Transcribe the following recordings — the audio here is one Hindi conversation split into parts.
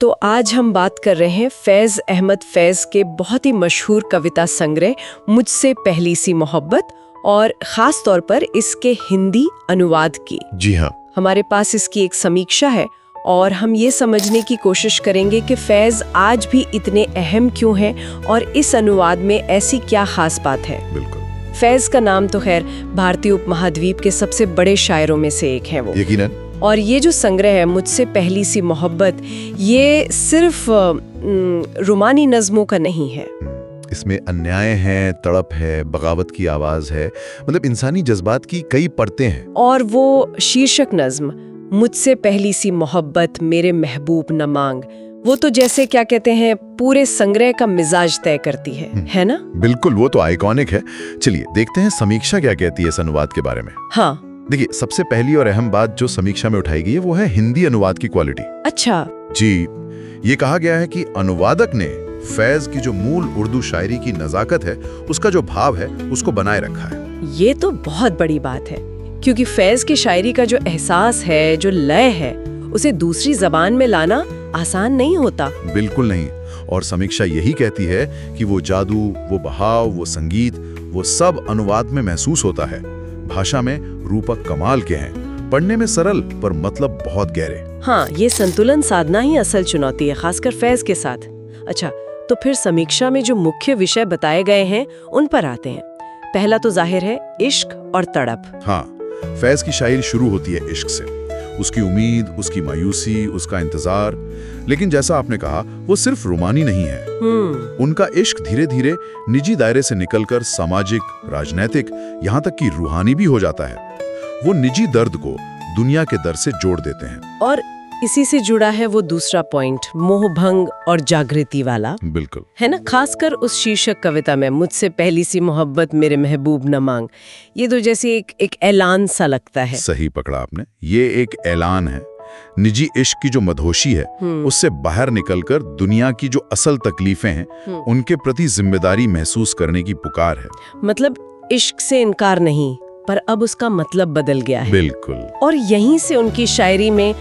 तो आज हम बात कर रहे हैं फैज़ अहमद फैज़ के बहुत ही मशहूर कविता संग्रह मुझसे पहली सी मोहब्बत और ख़ास तौर पर इसके हिंदी अनुवाद की। जी हाँ, हमारे पास इसकी एक समीक्षा है और हम ये समझने की कोशिश करेंगे कि फैज़ आज भी इतने अहम क्यों हैं और इस अनुवाद में ऐसी क्या खास बात है। बिल्कुल। फैज़ का नाम तो खैर भारतीय उपमहाद्वीप के सबसे बड़े शायरों में से एक है वो। यकीनन। और ये जो संग्रह है मुझसे पहली सी मोहब्बत, ये सिर्फ रोमानी नज़मों का नहीं है। इसमें अन्याय है, तड़प है, बगावत की आवाज है, मतलब इंसानी जज्बात की कई परतें हैं। और वो शीर्षक नज़्म मुझसे पहली सी मोहब्बत मेरे महबूब न मांग, वो तो जैसे क्या कहते हैं पूरे संग्रह का मिजाज तय करती है ना? बिल्कुल, वो तो आइकॉनिक है। चलिए देखते हैं समीक्षा क्या कहती है इस अनुवाद के बारे में। हाँ, देखिए, सबसे पहली और अहम बात जो समीक्षा में उठाई गई है वो है हिंदी अनुवाद की क्वालिटी। अच्छा जी, ये कहा गया है कि अनुवादक ने फैज की जो मूल उर्दू शायरी की नजाकत है, उसका जो भाव है, उसको बनाए रखा है। ये तो बहुत बड़ी बात है, क्योंकि फैज़ की शायरी का जो एहसास है, जो लय है, उसे दूसरी जबान में लाना आसान नहीं होता। बिल्कुल नहीं। और समीक्षा यही कहती है कि वो जादू, वो बहाव, वो संगीत, वो सब अनुवाद में महसूस होता है। भाषा में रूपक कमाल के हैं, पढ़ने में सरल पर मतलब बहुत गहरे। हाँ, ये संतुलन साधना ही असल चुनौती है, खासकर फैज़ के साथ। अच्छा, तो फिर समीक्षा में जो मुख्य विषय बताए गए हैं उन पर आते हैं। पहला तो जाहिर है इश्क और तड़प। हाँ, फैज की शायरी शुरू होती है इश्क से, उसकी उम्मीद, उसकी मायूसी, उसका इंतजार। लेकिन जैसा आपने कहा, वो सिर्फ रोमानी नहीं है। उनका इश्क धीरे धीरे निजी दायरे से निकलकर सामाजिक, राजनैतिक, यहाँ तक कि रूहानी भी हो जाता है। वो निजी दर्द को दुनिया के दर्द से जोड़ देते हैं। और इसी से जुड़ा है वो दूसरा पॉइंट, मोहभंग और जागृति वाला। बिल्कुल, है ना, खासकर उस शीर्षक कविता में मुझसे पहली सी मोहब्बत मेरे महबूब न मांग। ये तो जैसे एक ऐलान सा लगता है। सही पकड़ा आपने, ये एक ऐलान है। निजी इश्क की जो मदहोशी है, उससे बाहर निकलकर दुनिया की जो असल तकलीफें हैं, उनके प्रति जिम्मेदारी महसूस करने की पुकार है। मतलब इश्क से इनकार नहीं, पर अब उसका मतलब बदल गया है। बिल्कुल। और यहीं से उनकी शायरी में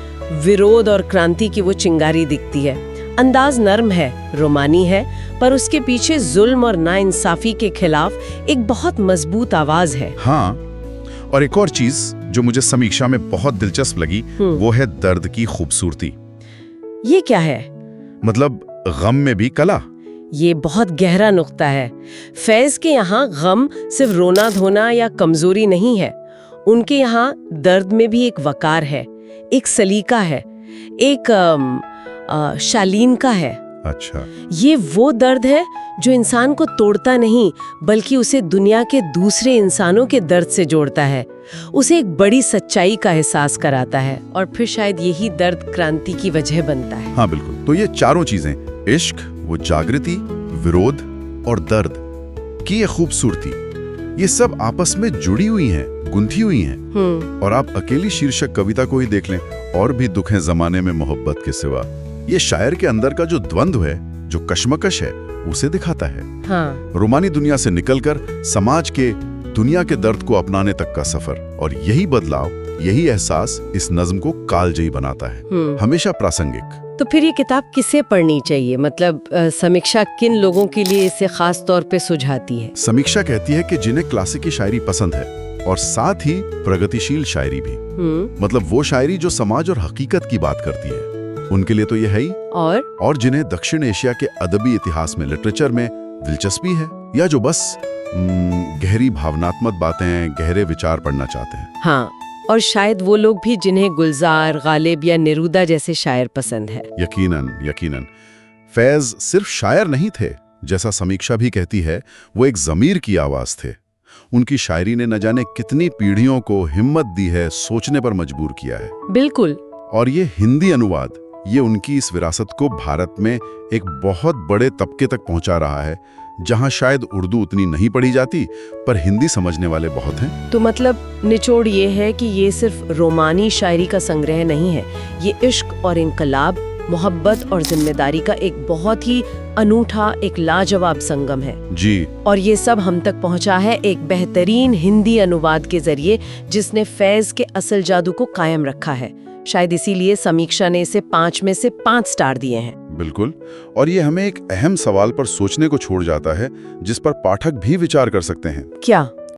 विरोध और क्रांति की वो चिंगारी दिखती है। अंदाज नर्म है, रोमानी है, पर उसके पीछे जुल्म और नाइंसाफी के खिलाफ एक बहुत मजबूत आवाज है। हाँ, और एक और चीज जो मुझे समीक्षा में बहुत दिलचस्प लगी, वो है दर्द की खूबसूरती। ये क्या है? मतलब गम में भी कला। ये बहुत गहरा नुक्ता है। फैज के यहाँ गम सिर्फ रोना धोना या कमजोरी नहीं है, उनके यहाँ दर्द में भी एक वकार है, एक सलीका है, एक शालीनता है। अच्छा। ये वो दर्द है जो इंसान को तोड़ता नहीं, बल्कि उसे दुनिया के दूसरे इंसानों के दर्द से जोड़ता है, उसे एक बड़ी सच्चाई का एहसास कराता है, और फिर शायद यही दर्द क्रांति की वजह बनता है। हाँ बिल्कुल। तो ये चारों चीजें, इश्क, वो जागृति, विरोध और दर्द की ये खूबसूरती, ये सब आपस में जुड़ी हुई हैं, गुंथी हुई हैं। और आप अकेली शीर्षक कविता को ही देख लें, और भी दुख है जमाने में मोहब्बत के सिवा, ये शायर के अंदर का जो द्वंद्व है, जो कश्मकश है, उसे दिखाता है। हाँ। रोमानी दुनिया से निकलकर समाज के, दुनिया के दर्द को अपनाने तक का सफर, और यही बदलाव, यही एहसास इस नज्म को कालजयी बनाता है, हमेशा प्रासंगिक। तो फिर ये किताब किसे पढ़नी चाहिए? मतलब समीक्षा किन लोगों के लिए इसे खास तौर पे सुझाती है? समीक्षा कहती है कि जिन्हें क्लासिकी शायरी पसंद है, और साथ ही प्रगतिशील शायरी भी, मतलब वो शायरी जो समाज और हकीकत की बात करती है, उनके लिए तो ये है ही। और जिन्हें दक्षिण एशिया के अदबी इतिहास में, लिटरेचर में दिलचस्पी है, या जो बस गहरी भावनात्मक बातें, गहरे विचार पढ़ना चाहते हैं। हाँ, और शायद वो लोग भी जिन्हें गुलजार, गालिब या नेरूदा जैसे शायर पसंद है। यकीनन, यकीनन। फैज सिर्फ शायर नहीं थे, जैसा समीक्षा भी कहती है, वो एक ज़मीर की आवाज थे। उनकी शायरी ने न जाने कितनी पीढ़ियों को हिम्मत दी है, सोचने पर मजबूर किया है। बिल्कुल। और ये हिंदी अनुवाद, ये उनकी इस विरासत को भारत में एक बहुत बड़े तबके तक पहुंचा रहा है, जहां शायद उर्दू उतनी नहीं पढ़ी जाती, पर हिंदी समझने वाले बहुत हैं। तो मतलब निचोड़ ये है कि ये सिर्फ रोमानी शायरी का संग्रह नहीं है, ये इश्क और इनकलाब, मोहब्बत और जिम्मेदारी का एक बहुत ही अनूठा, एक लाजवाब संगम है। जी। और ये सब हम तक पहुंचा है एक बेहतरीन हिंदी अनुवाद के जरिए, जिसने फैज के असल जादू को कायम रखा है, शायद इसीलिए समीक्षा ने इसे 5 में से 5 स्टार दिए हैं। बिल्कुल, और ये हमें एक अहम सवाल पर सोचने को छोड़ जाता है जिस पर पाठक भी विचार कर सकते हैं। क्या?